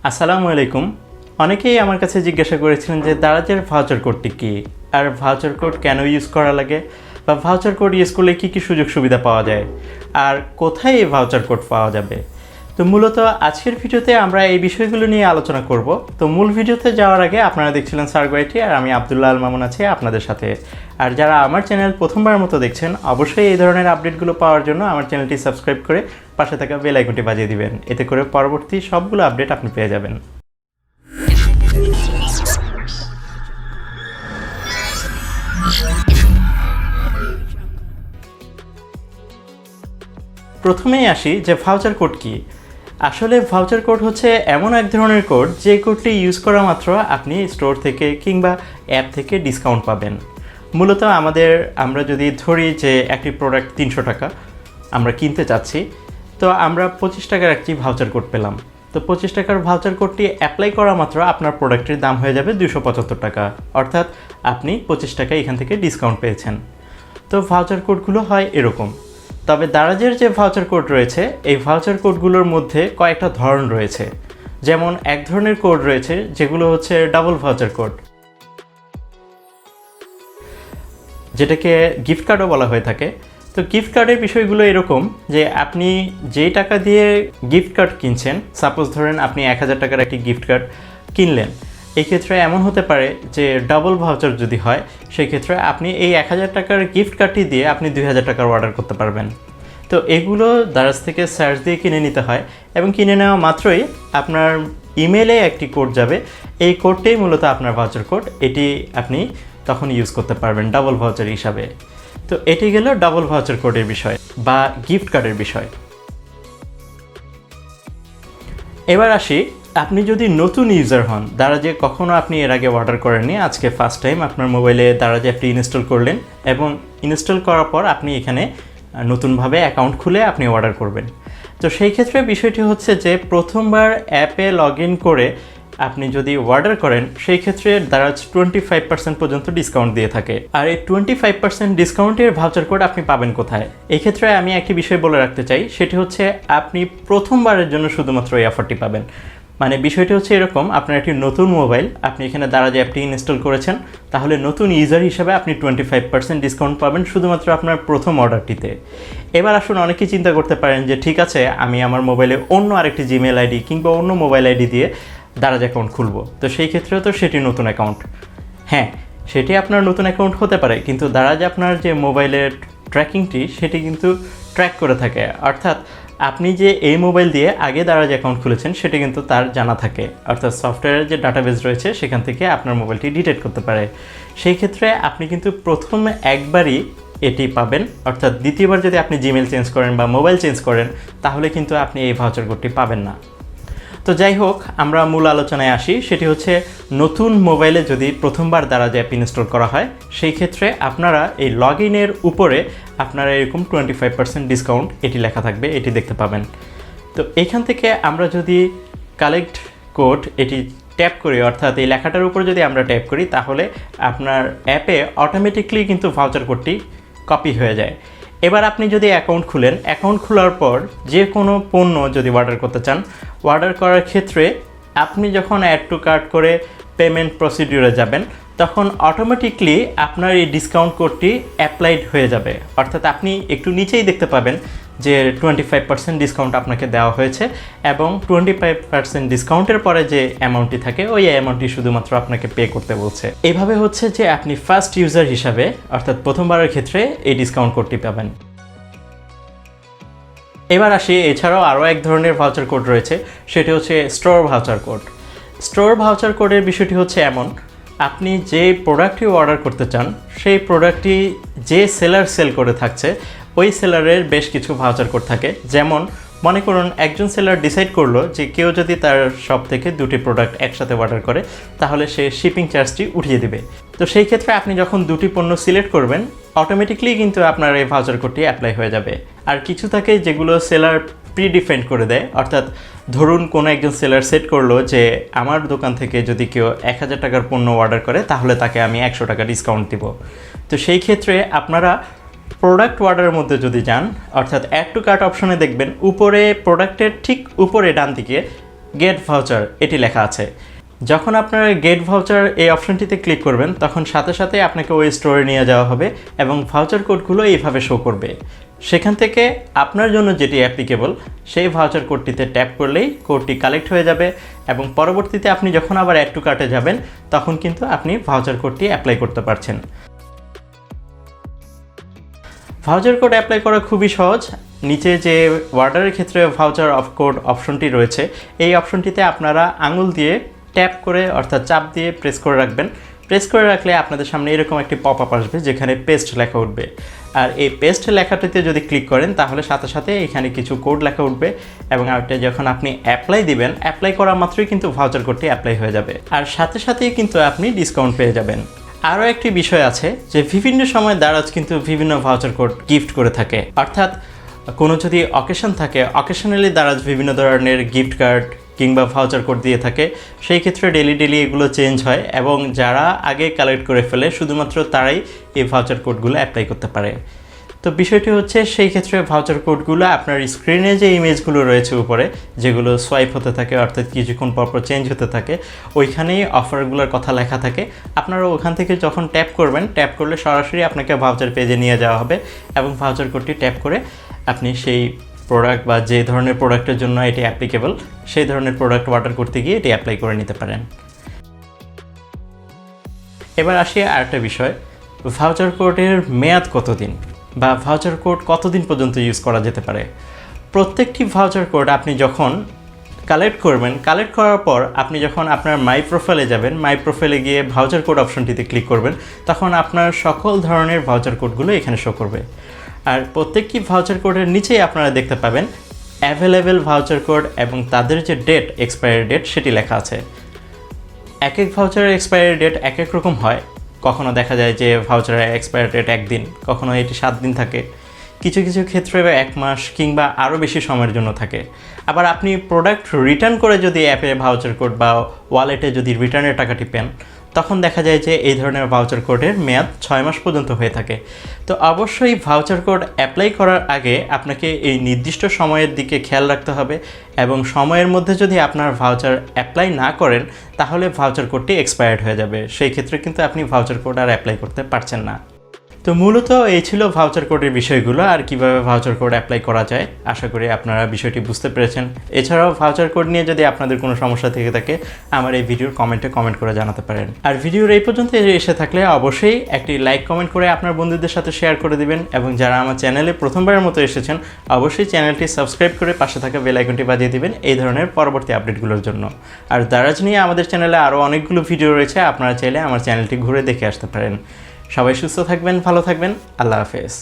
আসসালামু আলাইকুম। অনেকেই আমার কাছে জিজ্ঞাসা করেছিলেন যে দারাজের ভাউচার কোডটি কী, আর ভাউচার কোড কেন ইউজ করা লাগে, বা ভাউচার কোড ইউজ করলে কী কী সুযোগ সুবিধা পাওয়া যায়, আর কোথায় এই ভাউচার কোড পাওয়া যাবে। তো মূলত আজকের ভিডিওতে আমরা এই বিষয়গুলো নিয়ে আলোচনা করব। তো মূল ভিডিওতে যাওয়ার আগে আপনারা দেখছিলেন সার্গো আইটি, আর আমি আব্দুল্লাহ আল মামুন আছি আপনাদের সাথে। আর যারা আমার চ্যানেল প্রথমবার মতো দেখছেন, অবশ্যই এই ধরনের আপডেটগুলো পাওয়ার জন্য আমার চ্যানেলটি সাবস্ক্রাইব করে পাশে থাকা বেল আইকনটি বাজিয়ে দিবেন। এতে করে পরবর্তী সবগুলো আপডেট আপনি পেয়ে যাবেন। প্রথমেই আসি যে ভাউচার কোড কি। আসলে ভাউচার কোড হচ্ছে এমন এক ধরনের কোড যে কোডটি ইউজ করা মাত্র আপনি স্টোর থেকে কিংবা অ্যাপ থেকে ডিসকাউন্ট পাবেন। মূলত আমরা যদি ধরি যে একটি প্রোডাক্ট 300 টাকা আমরা কিনতে চাচ্ছি, তো আমরা 25 টাকার একটি ভাউচার কোড পেলাম। তো 25 টাকার ভাউচার কোডটি অ্যাপ্লাই করা মাত্র আপনার প্রোডাক্টের দাম হয়ে যাবে 275 টাকা, অর্থাৎ আপনি 25 টাকা এখান থেকে ডিসকাউন্ট পেয়েছেন। তো ভাউচার কোডগুলো হয় এরকম। তবে দারাজের যে ভাউচার কোড রয়েছে, এই ভাউচার কোডগুলোর মধ্যে কয়েকটা ধরন রয়েছে। যেমন এক ধরনের কোড রয়েছে যেগুলো হচ্ছে ডাবল ভাউচার কোড, যেটাকে গিফট কার্ডও বলা হয়ে থাকে। তো গিফট কার্ডের বিষয়গুলো এরকম যে আপনি যেই টাকা দিয়ে গিফট কার্ড কিনছেন, সাপোজ ধরেন আপনি 1000 টাকার একটি গিফট কার্ড কিনলেন, এই ক্ষেত্রে এমন হতে পারে যে ডাবল ভাউচার যদি হয়, সেই ক্ষেত্রে আপনি এই 1000 টাকার গিফট কার্ডটি দিয়ে আপনি 2000 টাকার অর্ডার করতে পারবেন। তো এগুলো দারাজ থেকে সার্চ দিয়ে কিনে নিতে হয়, এবং কিনে নেওয়া মাত্রই আপনার ইমেলে একটি কোড যাবে। এই কোডটাই মূলত আপনার ভাউচার কোড, এটি আপনি তখন ইউজ করতে পারবেন ডাবল ভাউচার হিসাবে। তো এটি গেল ডাবল ভাউচার কোডের বিষয় বা গিফট কার্ডের বিষয়। এবার আসি, আপনি যদি নতুন ইউজার হন, দারাজে কখনও আপনি এর আগে অর্ডার করেননি, আজকে ফার্স্ট টাইম আপনার মোবাইলে দারাজ অ্যাপটি ইনস্টল করলেন, এবং ইনস্টল করার পর আপনি এখানে নতুনভাবে অ্যাকাউন্ট খুলে আপনি অর্ডার করবেন। তো সেই ক্ষেত্রে বিষয়টি হচ্ছে যে প্রথমবার অ্যাপে লগ ইন করে আপনি যদি অর্ডার করেন, সেই ক্ষেত্রে দারাজ 25% পর্যন্ত ডিসকাউন্ট দিয়ে থাকে। আর এই 25% ডিসকাউন্টের ভাউচার কোড আপনি পাবেন কোথায়? এই ক্ষেত্রে আমি একটি বিষয় বলে রাখতে চাই, সেটি হচ্ছে আপনি প্রথমবারের জন্য শুধুমাত্র এই অফারটি পাবেন। মানে বিষয়টি হচ্ছে এরকম, আপনার একটি নতুন মোবাইল, আপনি এখানে দারাজ অ্যাপটি ইনস্টল করেছেন, তাহলে নতুন ইউজার হিসাবে আপনি 25% ডিসকাউন্ট পাবেন শুধুমাত্র আপনার প্রথম অর্ডারটিতে। এবার আসুন, অনেকেই চিন্তা করতে পারেন যে ঠিক আছে, আমি আমার মোবাইলে অন্য আরেকটি জিমেল আইডি কিংবা অন্য মোবাইল আইডি দিয়ে দারাজ অ্যাকাউন্ট খুলব, তো সেই ক্ষেত্রেও তো সেটি নতুন অ্যাকাউন্ট। হ্যাঁ, সেটি আপনার নতুন অ্যাকাউন্ট হতে পারে, কিন্তু দারাজ আপনার যে মোবাইলের ট্র্যাকিংটি সেটি কিন্তু ট্র্যাক করে থাকে। অর্থাৎ আপনি যে এই মোবাইল দিয়ে আগে দারাজ অ্যাকাউন্ট খুলেছেন সেটি কিন্তু তার জানা থাকে, অর্থাৎ সফটওয়্যারের যে ডাটাবেস রয়েছে সেখান থেকে আপনার মোবাইলটি ডিটেক্ট করতে পারে। সেই ক্ষেত্রে আপনি কিন্তু প্রথম একবারই এটি পাবেন, অর্থাৎ দ্বিতীয়বার যদি আপনি জিমেল চেঞ্জ করেন বা মোবাইল চেঞ্জ করেন, তাহলে কিন্তু আপনি এই ভাউচার কোডটি পাবেন না। তো যাই হোক, আমরা মূল আলোচনায় আসি, সেটি হচ্ছে নতুন মোবাইলে যদি প্রথমবার দারাজ অ্যাপ ইনস্টল করা হয়, সেই ক্ষেত্রে আপনারা এই লগ ইনের উপরে আপনারা এরকম 25% ডিসকাউন্ট এটি লেখা থাকবে, এটি দেখতে পাবেন। তো এইখান থেকে আমরা যদি কালেক্ট কোড এটি ট্যাপ করি, অর্থাৎ এই লেখাটার উপর যদি আমরা ট্যাপ করি, তাহলে আপনার অ্যাপে অটোমেটিকলি কিন্তু ভাউচার কোডটি কপি হয়ে যায়। এবার আপনি যদি অ্যাকাউন্ট খুলেন, অ্যাকাউন্ট খোলার পর যে কোনো পণ্য যদি অর্ডার করতে চান, অর্ডার করার ক্ষেত্রে আপনি যখন অ্যাড টু কার্ট করে পেমেন্ট প্রসিডিউরে যাবেন, তখন অটোমেটিকলি আপনার এই ডিসকাউন্ট কোডটি অ্যাপ্লাইড হয়ে যাবে। অর্থাৎ আপনি একটু নিচেই দেখতে পাবেন যে 25% ডিসকাউন্ট আপনাকে দেওয়া হয়েছে, এবং 25% ডিসকাউন্টের পরে যে অ্যামাউন্টটি থাকে ওই অ্যামাউন্টটি শুধুমাত্র আপনাকে পে করতে বলছে। এইভাবে হচ্ছে যে আপনি ফার্স্ট ইউজার হিসাবে, অর্থাৎ প্রথমবারের ক্ষেত্রে এই ডিসকাউন্ট কোডটি পাবেন। এবার আসি, এছাড়াও আরও এক ধরনের ভাউচার কোড রয়েছে, সেটি হচ্ছে store voucher code. Store voucher কোডের বিষয়টি হচ্ছে এমন, আপনি যে প্রোডাক্টটি অর্ডার করতে চান, সেই প্রোডাক্টটি যে সেলার সেল করে থাকছে, ওই সেলারের বেশ কিছু ভাউচার কোড থাকে। যেমন মনে করুন একজন সেলার ডিসাইড করলো যে কেউ যদি তার শপ থেকে দুটি প্রোডাক্ট একসাথে অর্ডার করে, তাহলে সে শিপিং চার্জটি উঠিয়ে দিবে। তো সেই ক্ষেত্রে আপনি যখন দুটি পণ্য সিলেক্ট করবেন, অটোমেটিকলি কিন্তু আপনার এই ভাউচার কোডটি অ্যাপ্লাই হয়ে যাবে। আর কিছু থাকে যেগুলো সেলার প্রিডিফাইন্ড করে দেয়, অর্থাৎ ধরুন কোনো একজন সেলার সেট করলো যে আমার দোকান থেকে যদি কেউ 1000 টাকার পণ্য অর্ডার করে, তাহলে তাকে আমি 100 টাকা ডিসকাউন্ট দিব। তো সেই ক্ষেত্রে আপনারা প্রোডাক্ট অর্ডারের মধ্যে যদি যান, অর্থাৎ অ্যাড টু কার্ট অপশনে দেখবেন উপরে প্রোডাক্টের ঠিক উপরে ডান দিকে গেট ভাউচার এটি লেখা আছে। যখন আপনারা গেট ভাউচার এই অপশনটিতে ক্লিক করবেন তখন সাথে সাথে আপনাকে ওই স্টোরে নিয়ে যাওয়া হবে এবং ভাউচার কোডগুলো এইভাবে শো করবে। সেখান থেকে আপনার জন্য যেটি অ্যাপ্লিকেবল সেই ভাউচার কোডটিতে ট্যাপ করলেই কোডটি কালেক্ট হয়ে যাবে এবং পরবর্তীতে আপনি যখন আবার অ্যাড টু কার্টে যাবেন তখন কিন্তু আপনি ভাউচার কোডটি অ্যাপ্লাই করতে পারছেন। ভাউচার কোড অ্যাপ্লাই করা খুবই সহজ। নিচে যে অর্ডারের ক্ষেত্রে ভাউচার অফ কোড অপশনটি রয়েছে এই অপশনটিতে আপনারা আঙুল দিয়ে ট্যাপ করে অর্থাৎ চাপ দিয়ে প্রেস করে রাখবেন। প্রেস করে রাখলে আপনাদের সামনে এরকম একটি পপ আপ আসবে যেখানে পেস্ট লেখা উঠবে। আর এই পেস্ট লেখাটিতে যদি ক্লিক করেন তাহলে সাথে সাথে এখানে কিছু কোড লেখা উঠবে এবং ওটা যখন আপনি অ্যাপ্লাই দিবেন অ্যাপ্লাই করা মাত্রই কিন্তু ভাউচার কোডটি অ্যাপ্লাই হয়ে যাবে আর সাথে সাথেই কিন্তু আপনি ডিসকাউন্ট পেয়ে যাবেন। আরও একটি বিষয় আছে যে বিভিন্ন সময় দারাজ কিন্তু বিভিন্ন ভাউচার কোড গিফট করে থাকে, অর্থাৎ কোনো যদি অকেশন থাকে অকেশনালি দারাজ বিভিন্ন ধরনের গিফট কার্ড কিংবা ভাউচার কোড দিয়ে থাকে। সেই ক্ষেত্রে ডেলি এগুলো চেঞ্জ হয় এবং যারা আগে কালেক্ট করে ফেলে শুধুমাত্র তারাই এই ভাউচার কোডগুলো অ্যাপ্লাই করতে পারে। তো বিষয়টি হচ্ছে সেই ক্ষেত্রে ভাউচার কোডগুলো আপনার স্ক্রিনে যে ইমেজগুলো রয়েছে উপরে যেগুলো সোয়াইপ হতে থাকে অর্থাৎ কিছুক্ষণ পরপর চেঞ্জ হতে থাকে ওইখানেই অফারগুলোর কথা লেখা থাকে। আপনারা ওখান থেকে যখন ট্যাপ করবেন ট্যাপ করলে সরাসরি আপনাকে ভাউচার পেজে নিয়ে যাওয়া হবে এবং ভাউচার কোডটি ট্যাপ করে আপনি সেই প্রোডাক্ট বা যে ধরনের প্রোডাক্টের জন্য এটি অ্যাপ্লিকেবল সেই ধরনের প্রোডাক্ট অর্ডার করতে গিয়ে এটি অ্যাপ্লাই করে নিতে পারেন। এবার আসি আরেকটা বিষয়, ভাউচার কোডের মেয়াদ কতদিন বা ভাউচার কোড কতদিন পর্যন্ত ইউজ করা যেতে পারে। প্রত্যেকটি ভাউচার কোড আপনি যখন কালেক্ট করবেন, কালেক্ট করার পর আপনি যখন আপনার মাই প্রোফাইলে যাবেন, মাই প্রোফাইলে গিয়ে ভাউচার কোড অপশনটিতে ক্লিক করবেন তখন আপনার সকল ধরনের ভাউচার কোডগুলো এখানে শো করবে। আর প্রত্যেকটি ভাউচার কোডের নিচেই আপনারা দেখতে পাবেন অ্যাভেলেবেল ভাউচার কোড এবং তাদের যে ডেট এক্সপায়ারি ডেট সেটি লেখা আছে। এক এক ভাউচারের এক্সপায়ারি ডেট এক এক রকম হয়। কখনো দেখা যায় যে ভাউচারের এক্সপায়ারি ডেট 1 দিন, কখনো এটি 7 দিন থাকে, কিছু ক্ষেত্রে 1 মাস কিংবা আরও বেশি সময়ের জন্য থাকে। আবার আপনি প্রোডাক্ট রিটার্ন করে যদি অ্যাপে ভাউচার কোড বা ওয়ালেটে যদি রিটার্নের টাকাটি পেন তখন দেখা যায় যে এই ধরনের ভাউচার কোডের মেয়াদ 6 মাস পর্যন্ত হয়ে থাকে। তো অবশ্যই ভাউচার কোড অ্যাপ্লাই করার আগে আপনাকে এই নির্দিষ্ট সময়ের দিকে খেয়াল রাখতে হবে এবং সময়ের মধ্যে যদি আপনার ভাউচার অ্যাপ্লাই না করেন তাহলে ভাউচার কোডটি এক্সপায়ার্ড হয়ে যাবে। সেই ক্ষেত্রে কিন্তু আপনি ভাউচার কোড আর অ্যাপ্লাই করতে পারছেন না। তো মূলত এই ছিল ভাউচার কোডের বিষয়গুলো আর কিভাবে ভাউচার কোড অ্যাপ্লাই করা যায়। আশা করি আপনারা বিষয়টি বুঝতে পেরেছেন। এছাড়াও ভাউচার কোড নিয়ে যদি আপনাদের কোনো সমস্যা থেকে থাকে আমার এই ভিডিওর কমেন্টে কমেন্ট করে জানাতে পারেন। আর ভিডিওর এই পর্যন্ত এসে থাকলে অবশ্যই একটি লাইক কমেন্ট করে আপনার বন্ধুদের সাথে শেয়ার করে দিবেন এবং যারা আমার চ্যানেলে প্রথমবারের মতো এসেছেন অবশ্যই চ্যানেলটি সাবস্ক্রাইব করে পাশে থাকা বেল আইকনটি বাজিয়ে দিবেন এই ধরনের পরবর্তী আপডেটগুলোর জন্য। আর দারাজ নিয়ে আমাদের চ্যানেলে আরও অনেকগুলো ভিডিও রয়েছে, আপনারা চাইলে আমার চ্যানেলটি ঘুরে দেখে আসতে পারেন। সবাই সুস্থ থাকবেন, ভালো থাকবেন, আল্লাহ হাফেজ।